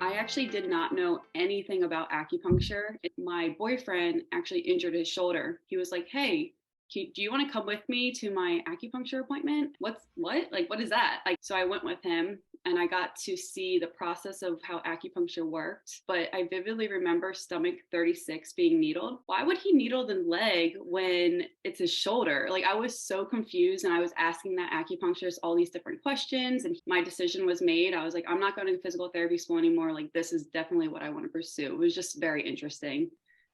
I actually did not know anything about acupuncture. My boyfriend actually injured his shoulder. He was like, "Hey, do you want to come with me to my acupuncture appointment?" What? Like, what is that? Like, so I went with him and I got to see the process of how acupuncture worked. But I vividly remember stomach 36 being needled. Why would he needle the leg when it's his shoulder? Like, I was so confused and I was asking that acupuncturist all these different questions. And my decision was made. I was like, I'm not going to physical therapy school anymore. Like, this is definitely what I want to pursue. It was just very interesting.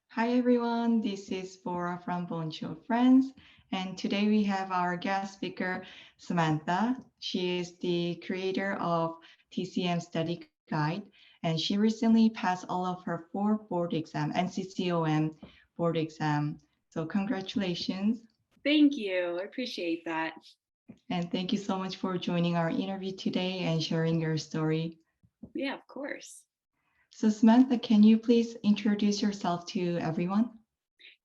Hi everyone, this is Bora from Bonjour Friends, and today we have our guest speaker, Samantha. She is the creator of TCM Study Guide, and she recently passed all of her four board exam, NCCOM board exam. So congratulations, Thank you. I appreciate that. and thank you so much for joining our interview today and sharing your story. Yeah, of course. So Samantha, can you please introduce yourself to everyone?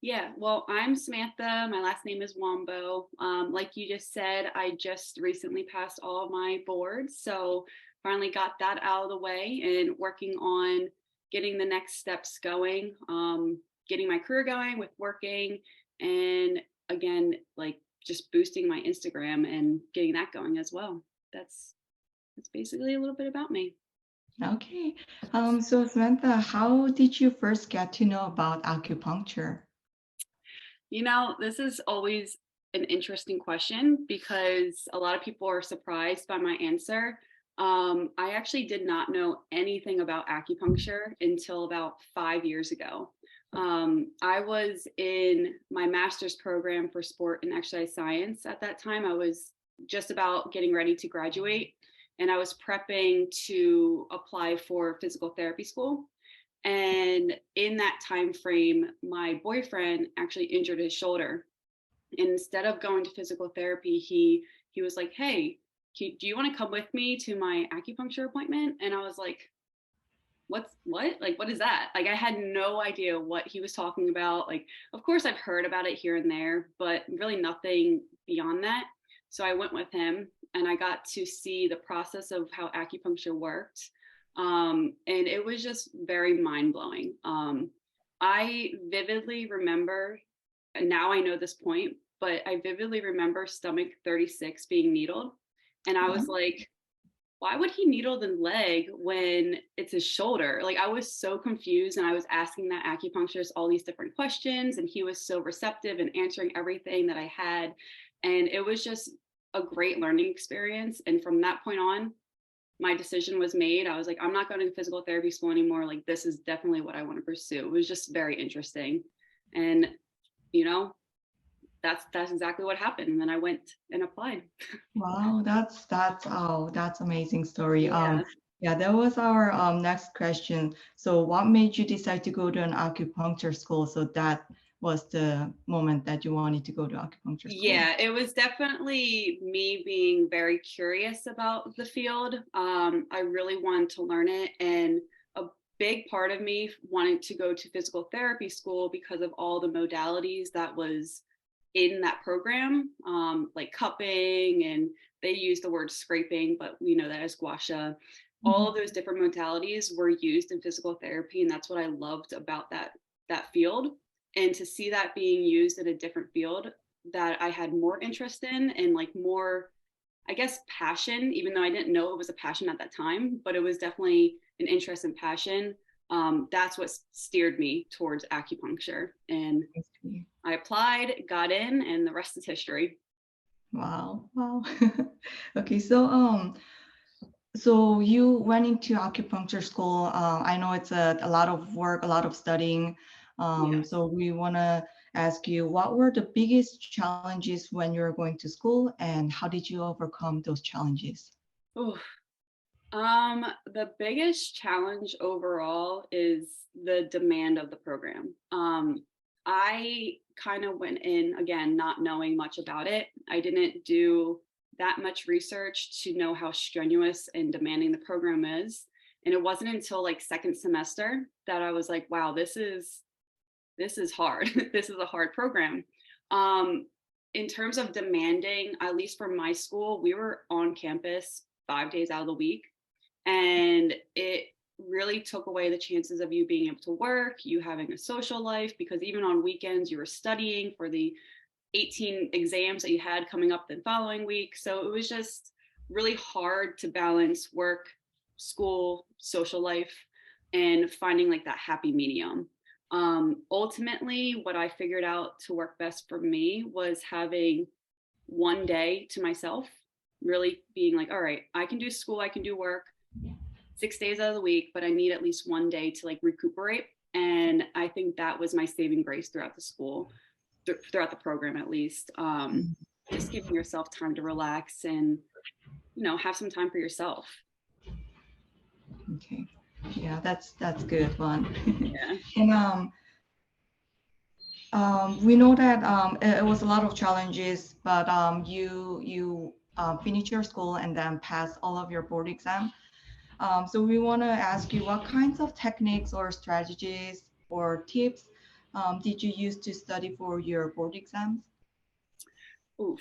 Yeah, well, I'm Samantha. My last name is Wombough. Like you just said, I just recently passed all of my boards. So finally got that out of the way and working on getting the next steps going, getting my career going with working, and again, like just boosting my Instagram and getting that going as well. That's basically a little bit about me. Okay. So Samantha, how did you first get to know about acupuncture? This is always an interesting question because a lot of people are surprised by my answer. I actually did not know anything about acupuncture until about 5 years ago. I was in my master's program for sport and exercise science at that time. I was just about getting ready to graduate, and I was prepping to apply for physical therapy school. And in that time frame, my boyfriend actually injured his shoulder. And instead of going to physical therapy, he was like, "Hey, do you want to come with me to my acupuncture appointment?" And I was like, what? Like, what is that? Like, I had no idea what he was talking about. Like, of course, I've heard about it here and there, but really nothing beyond that. So I went with him and I got to see the process of how acupuncture worked. And it was just very mind blowing. I vividly remember, and now I know this point, but I vividly remember stomach 36 being needled. And I was like, why would he needle the leg when it's his shoulder? Like, I was so confused and I was asking that acupuncturist all these different questions and he was so receptive and answering everything that I had. And it was just a great learning experience. And from that point on, my decision was made. I was like, I'm not going to physical therapy school anymore. Like, this is definitely what I want to pursue. It was just very interesting. And, you know, that's exactly what happened. And then I went and applied. Wow, that's amazing story. Yeah. Yeah, that was our next question. So, what made you decide to go to an acupuncture school? So that was the moment that you wanted to go to acupuncture school. Yeah, it was definitely me being very curious about the field. I really wanted to learn it, and a big part of me wanted to go to physical therapy school because of all the modalities that was in that program, like cupping, and they use the word scraping, but we know that as gua sha. All of Mhm. those different modalities were used in physical therapy, and that's what I loved about that field. And to see that being used in a different field that I had more interest in and like more, I guess, passion, even though I didn't know it was a passion at that time, but it was definitely an interest and passion. That's what steered me towards acupuncture. And I see. I applied, got in, and the rest is history. Wow, wow. Okay, so you went into acupuncture school. I know it's a lot of work, a lot of studying. Yes. So we want to ask you, what were the biggest challenges when you were going to school, and how did you overcome those challenges? Ooh. The biggest challenge overall is the demand of the program. I kind of went in again not knowing much about it. I didn't do that much research to know how strenuous and demanding the program is. And it wasn't until like second semester that I was like, wow, this is hard. This is a hard program. Um, in terms of demanding, at least for my school, we were on campus 5 days out of the week, and really took away the chances of you being able to work, you having a social life, because even on weekends you were studying for the 18 exams that you had coming up the following week. So it was just really hard to balance work, school, social life, and finding like that happy medium. Ultimately, what I figured out to work best for me was having one day to myself, really being like, all right, I can do school, I can do work 6 days out of the week, but I need at least one day to like recuperate. And I think that was my saving grace throughout the school, throughout the program at least. Just giving yourself time to relax and, have some time for yourself. Okay. Yeah, that's good one. Yeah. And we know that it was a lot of challenges, but you finished your school and then passed all of your board exam. So we want to ask you what kinds of techniques or strategies or tips did you use to study for your board exams? Oof.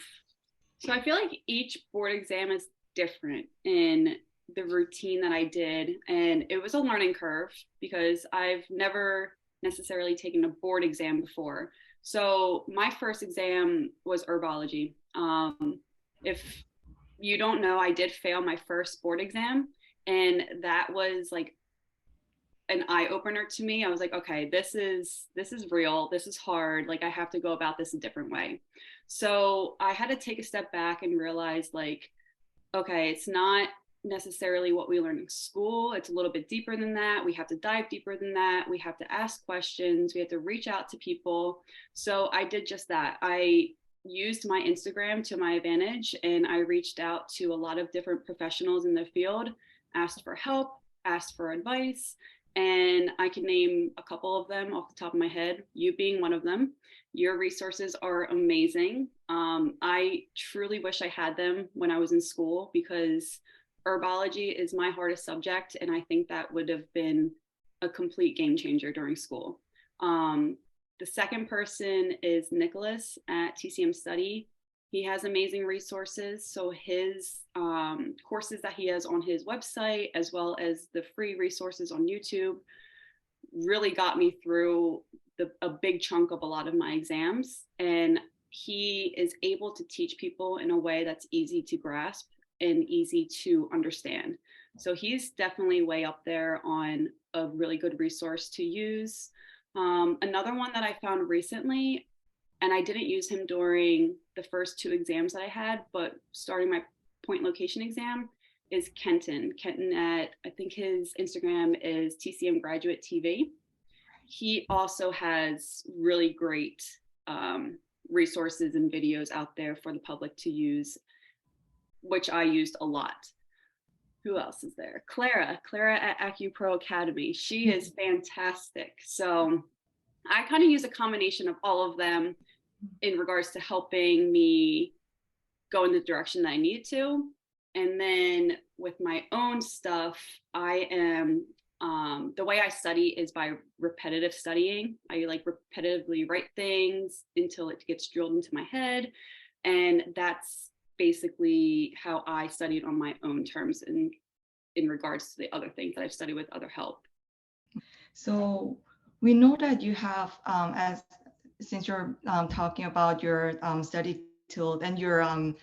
So I feel like each board exam is different in the routine that I did. And it was a learning curve because I've never necessarily taken a board exam before. So my first exam was herbology. If you don't know, I did fail my first board exam. And that was like an eye opener to me. I was like, okay, this is real. This is hard. Like I have to go about this a different way. So I had to take a step back and realize like, okay, it's not necessarily what we learn in school. It's a little bit deeper than that. We have to dive deeper than that. We have to ask questions. We have to reach out to people. So I did just that. I used my Instagram to my advantage and I reached out to a lot of different professionals in the field, asked for help, asked for advice, and I can name a couple of them off the top of my head, you being one of them. Your resources are amazing. I truly wish I had them when I was in school because herbology is my hardest subject, and I think that would have been a complete game changer during school. The second person is Nicholas at TCM Study. He has amazing resources. So his courses that he has on his website, as well as the free resources on YouTube, really got me through a big chunk of a lot of my exams. And he is able to teach people in a way that's easy to grasp and easy to understand. So he's definitely way up there on a really good resource to use. Another one that I found recently, and I didn't use him during the first two exams that I had, but starting my point location exam, is Kenton. Kenton at, I think his Instagram is TCM Graduate TV. He also has really great resources and videos out there for the public to use, which I used a lot. Who else is there? Clara at AcuPro Academy. She is fantastic. So I kind of use a combination of all of them in regards to helping me go in the direction that I need to. And then with my own stuff, I am, the way I study is by repetitive studying. I like repetitively write things until it gets drilled into my head. And that's basically how I studied on my own terms in regards to the other things that I've studied with other help. So we know that you have, since you're talking about your study tool and your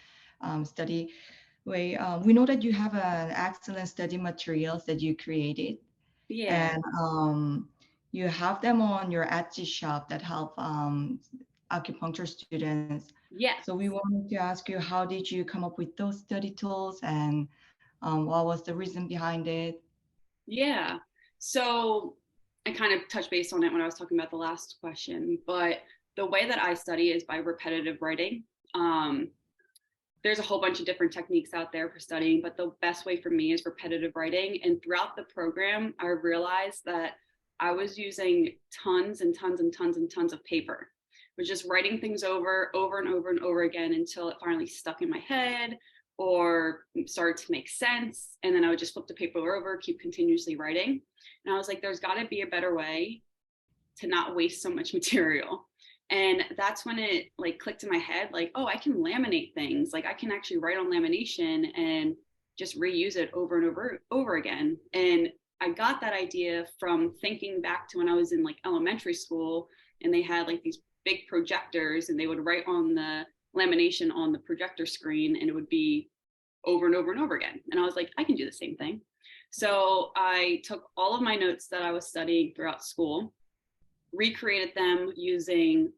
study way, we know that you have an excellent study materials that you created. Yeah. And you have them on your Etsy shop that help acupuncture students. Yeah. So we wanted to ask you, how did you come up with those study tools, and what was the reason behind it? Yeah. So I kind of touched base on it when I was talking about the last question, but the way that I study is by repetitive writing. There's a whole bunch of different techniques out there for studying, but the best way for me is repetitive writing. And throughout the program, I realized that I was using tons and tons and tons and tons of paper. I was just writing things over and over and over again until it finally stuck in my head or started to make sense. And then I would just flip the paper over, keep continuously writing. And I was like, there's got to be a better way to not waste so much material. And that's when it like clicked in my head, like, oh, I can laminate things. Like I can actually write on lamination and just reuse it over and over again. And I got that idea from thinking back to when I was in like elementary school, and they had like these big projectors, and they would write on the lamination on the projector screen, and it would be over and over and over again. And I was like, I can do the same thing. So I took all of my notes that I was studying throughout school, recreated them using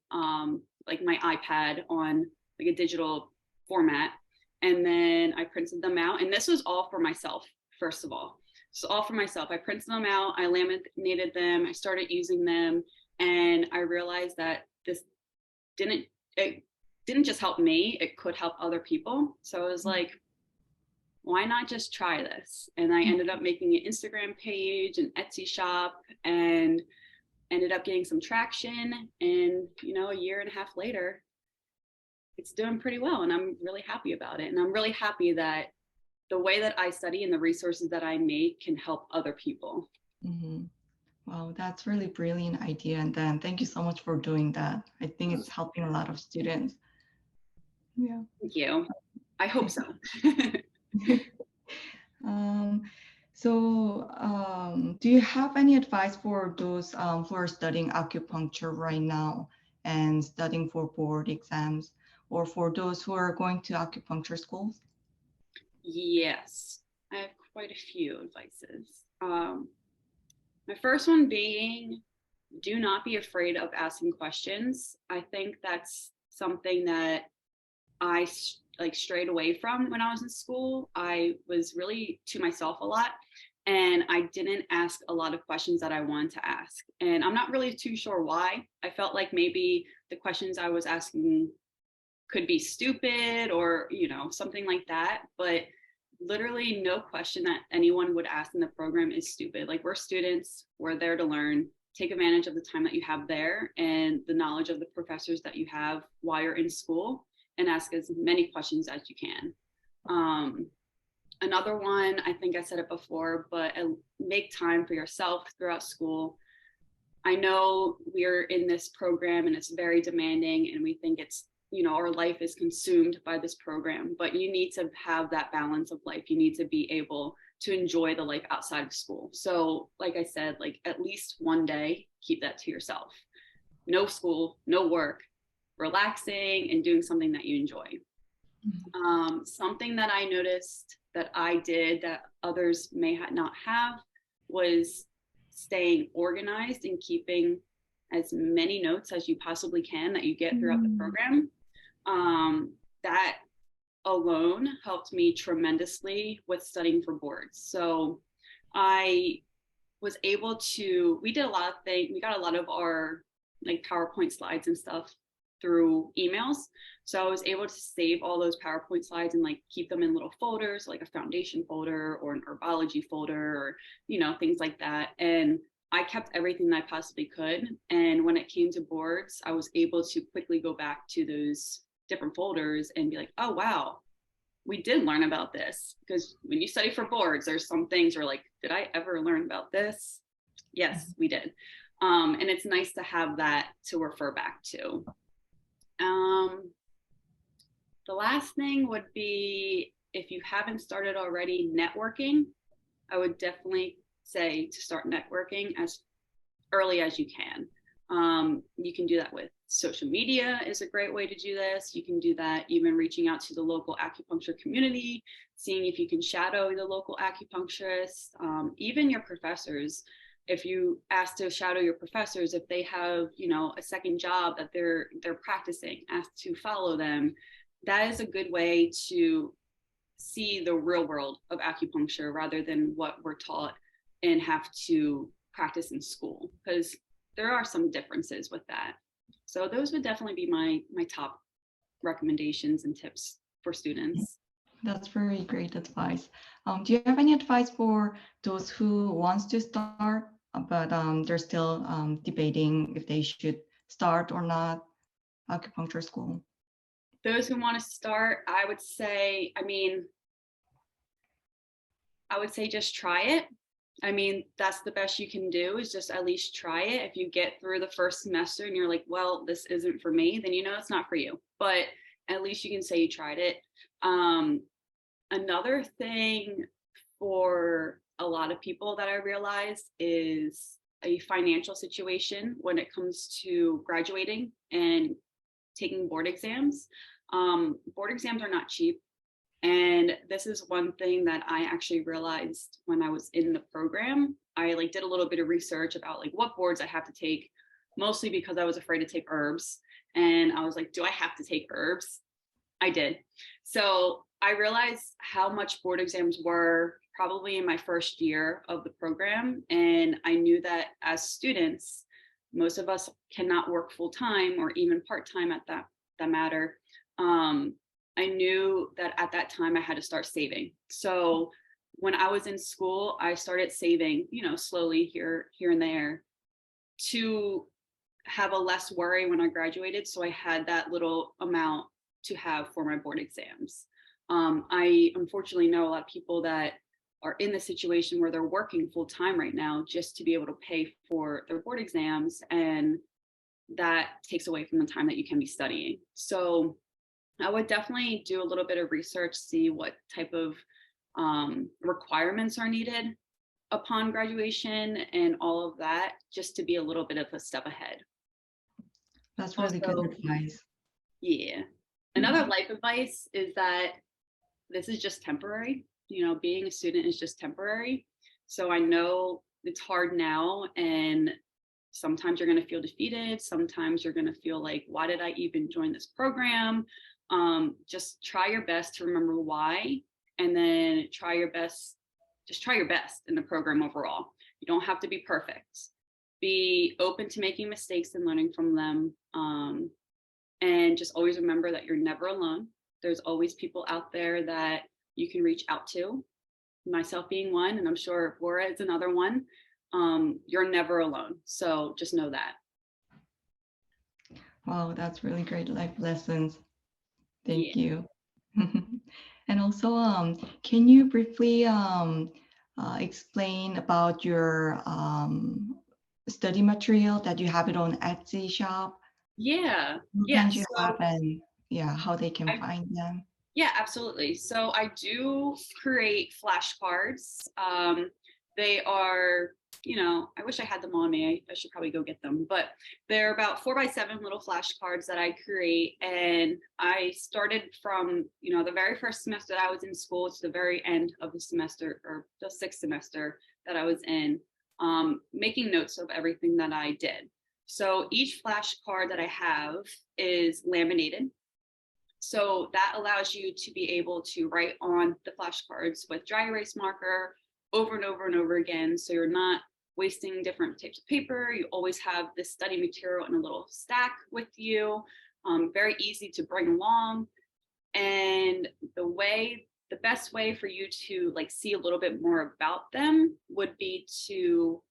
like my iPad on like a digital format. And then I printed them out. And this was all for myself, first of all. So all for myself. I printed them out, I laminated them, I started using them, and I realized that this didn't just help me, it could help other people. So I was like, why not just try this? And I ended up making an Instagram page, an Etsy shop, and ended up getting some traction. And, you know, a year and a half later, it's doing pretty well. And I'm really happy about it. And I'm really happy that the way that I study and the resources that I make can help other people. Mm-hmm. Wow, that's really brilliant idea. And then thank you so much for doing that. I think it's helping a lot of students. Yeah. Thank you. I hope so. um, do you have any advice for those who are studying acupuncture right now and studying for board exams, or for those who are going to acupuncture schools? Yes, I have quite a few advices. My first one being, do not be afraid of asking questions. I think that's something that I like strayed away from when I was in school. I was really to myself a lot, and I didn't ask a lot of questions that I wanted to ask. And I'm not really too sure why. I felt like maybe the questions I was asking could be stupid, or, you know, something like that. But literally no question that anyone would ask in the program is stupid. Like, we're students, we're there to learn. Take advantage of the time that you have there and the knowledge of the professors that you have while you're in school, and ask as many questions as you can. Another one, I think I said it before, but make time for yourself throughout school. I know we're in this program and it's very demanding, and we think it's, you know, our life is consumed by this program, but you need to have that balance of life. You need to be able to enjoy the life outside of school. So like I said, like at least one day, keep that to yourself. No school, no work, relaxing and doing something that you enjoy. Something that I noticed that I did that others may not have was staying organized and keeping as many notes as you possibly can that you get throughout the program. That alone helped me tremendously with studying for boards. So I was able to, we did a lot of things, we got a lot of our like PowerPoint slides and stuff through emails. So I was able to save all those PowerPoint slides and like keep them in little folders, like a foundation folder or an herbology folder, or, you know, things like that. And I kept everything that I possibly could. And when it came to boards, I was able to quickly go back to those different folders and be like, oh, wow, we did learn about this. Because when you study for boards, there's some things where like, did I ever learn about this? Yes, we did. And it's nice to have that to refer back to. The last thing would be, if you haven't started already networking, I would definitely say to start networking as early as you can. You can do that with social media is a great way to do this. You can do that even reaching out to the local acupuncture community, seeing if you can shadow the local acupuncturist, even your professors. If you ask to shadow your professors, if they have, you know, a second job that they're practicing, ask to follow them. That is a good way to see the real world of acupuncture rather than what we're taught and have to practice in school, because there are some differences with that. So those would definitely be my top recommendations and tips for students. That's very great advice. Do you have any advice for those who wants to start, but they're still debating if they should start or not acupuncture school? Those who want to start, I would say just try it. I mean, that's the best you can do, is just at least try it. If you get through the first semester and you're like, well, this isn't for me, then you know it's not for you. But at least you can say you tried it. Another thing for a lot of people that I realized is a financial situation when it comes to graduating and taking board exams. Board exams are not cheap. And this is one thing that I actually realized when I was in the program. I like did a little bit of research about like what boards I have to take, mostly because I was afraid to take herbs. And I was like, do I have to take herbs? I did. So I realized how much board exams were probably in my first year of the program. And I knew that as students, most of us cannot work full time or even part time at that matter. I knew that at that time I had to start saving. So when I was in school, I started saving, slowly here and there to have a less worry when I graduated. So I had that little amount to have for my board exams. I unfortunately know a lot of people that are in the situation where they're working full time right now just to be able to pay for their board exams. And that takes away from the time that you can be studying. So I would definitely do a little bit of research, see what type of requirements are needed upon graduation and all of that, just to be a little bit of a step ahead. That's really good Also, advice. yeah. Another life advice is that this is just temporary. Being a student is just temporary. So I know it's hard now, and sometimes you're going to feel defeated. Sometimes you're going to feel like, why did I even join this program? Just try your best to remember why, and then try your best in the program overall. You don't have to be perfect. Be open to making mistakes and learning from them. And just always remember that you're never alone. There's always people out there that you can reach out to, myself being one, and I'm sure Laura is another one. You're never alone. So just know that. Wow, that's really great life lessons. Thank Yeah. you. And also, can you briefly explain about your study material that you have it on Etsy shop? Yeah. What Yeah. kinds you have So and yeah, how they can I find them? Yeah, absolutely. So I do create flashcards. They are, I wish I had them on me. I should probably go get them, but they're about 4x7 little flashcards that I create. And I started from, the very first semester that I was in school to the very end of the semester, or the sixth semester that I was in, making notes of everything that I did. So each flashcard that I have is laminated. So that allows you to be able to write on the flashcards with dry erase marker over and over and over again. So you're not wasting different types of paper. You always have this study material in a little stack with you. Very easy to bring along. And the best way for you to see a little bit more about them would be to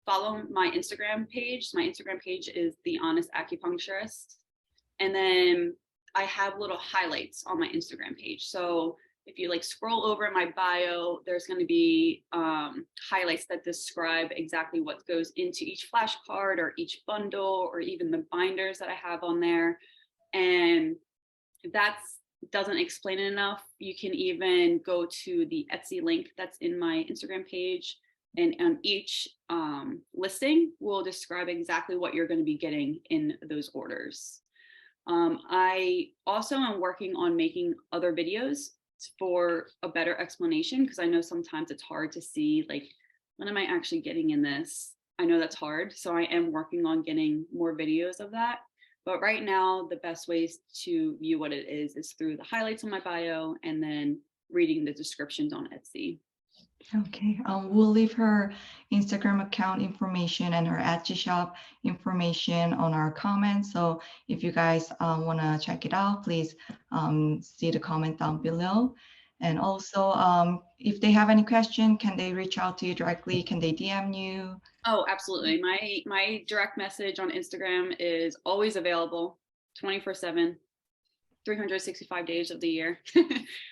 follow my Instagram page. My Instagram page is the Honest Acupuncturist. And then I have little highlights on my Instagram page. So if you scroll over in my bio, there's going to be highlights that describe exactly what goes into each flashcard or each bundle or even the binders that I have on there. And if that doesn't explain it enough, you can even go to the Etsy link that's in my Instagram page. And on each listing will describe exactly what you're going to be getting in those orders. I also am working on making other videos for a better explanation, because I know sometimes it's hard to see, when am I actually getting in this? I know that's hard. So I am working on getting more videos of that. But right now, the best ways to view what it is through the highlights on my bio and then reading the descriptions on Etsy. Okay, we'll leave her Instagram account information and her Etsy shop information on our comments. So if you guys want to check it out, please see the comment down below. And also, if they have any question, can they reach out to you directly? Can they DM you? Oh, absolutely. My direct message on Instagram is always available 24/7. 365 days of the year.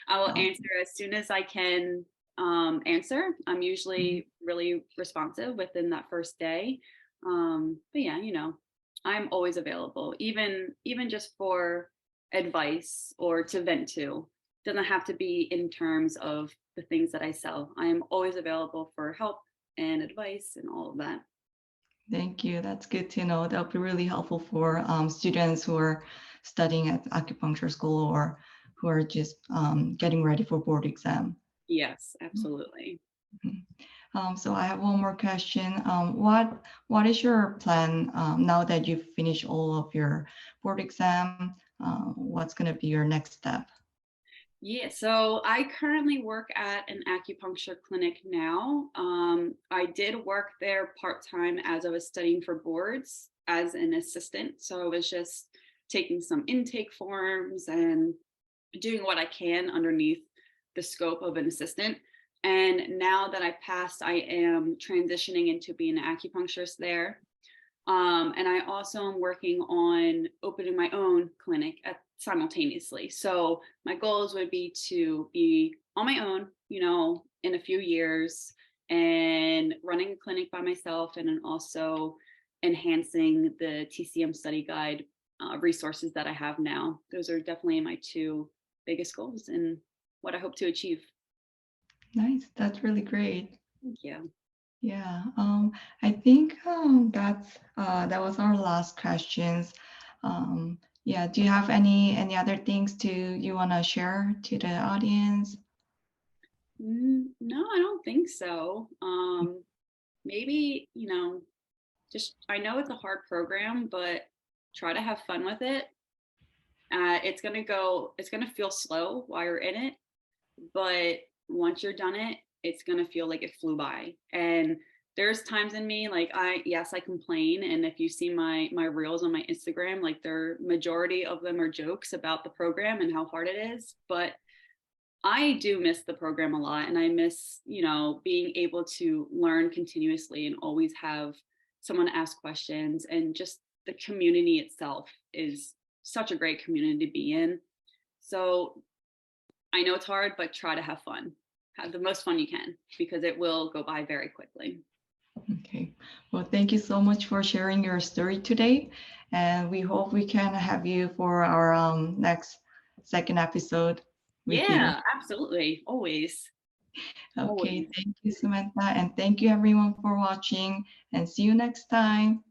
I will answer as soon as I can answer. I'm usually really responsive within that first day. But yeah, I'm always available, even just for advice or to vent to. doesn't have to be in terms of the things that I sell. I am always available for help and advice and all of that. Thank you. That's good to know. That'll be really helpful for students who are studying at acupuncture school or who are just getting ready for board exam. Yes, absolutely. Mhm. So I have one more question. What is your plan now that you've finished all of your board exam? What's going to be your next step? Yeah, so I currently work at an acupuncture clinic now. I did work there part time as I was studying for boards as an assistant. So I was just taking some intake forms and doing what I can underneath the scope of an assistant. And now that I passed, I am transitioning into being an acupuncturist there. And I also am working on opening my own clinic simultaneously. So my goals would be to be on my own, in a few years and running a clinic by myself, and then also enhancing the TCM study guide resources that I have now. Those are definitely my two biggest goals and what I hope to achieve. Nice. That's really great. Thank you. Yeah. I think that was our last questions. Yeah. Do you have any other things you want to share to the audience? No, I don't think so. Maybe, just I know it's a hard program, but try to have fun with it. It's gonna feel slow while you're in it, but once you're done it, it's gonna feel like it flew by. And there's times in me like yes, I complain, and if you see my reels on my Instagram, like their majority of them are jokes about the program and how hard it is, but I do miss the program a lot, and I miss, being able to learn continuously and always have someone to ask questions, and just the community itself is such a great community to be in. So I know it's hard, but try to have fun. Have the most fun you can, because it will go by very quickly. Okay. Well, thank you so much for sharing your story today, and we hope we can have you for our next second episode with you. Yeah, absolutely. Always. Okay. Always. Thank you, Samantha, and thank you everyone for watching. And see you next time.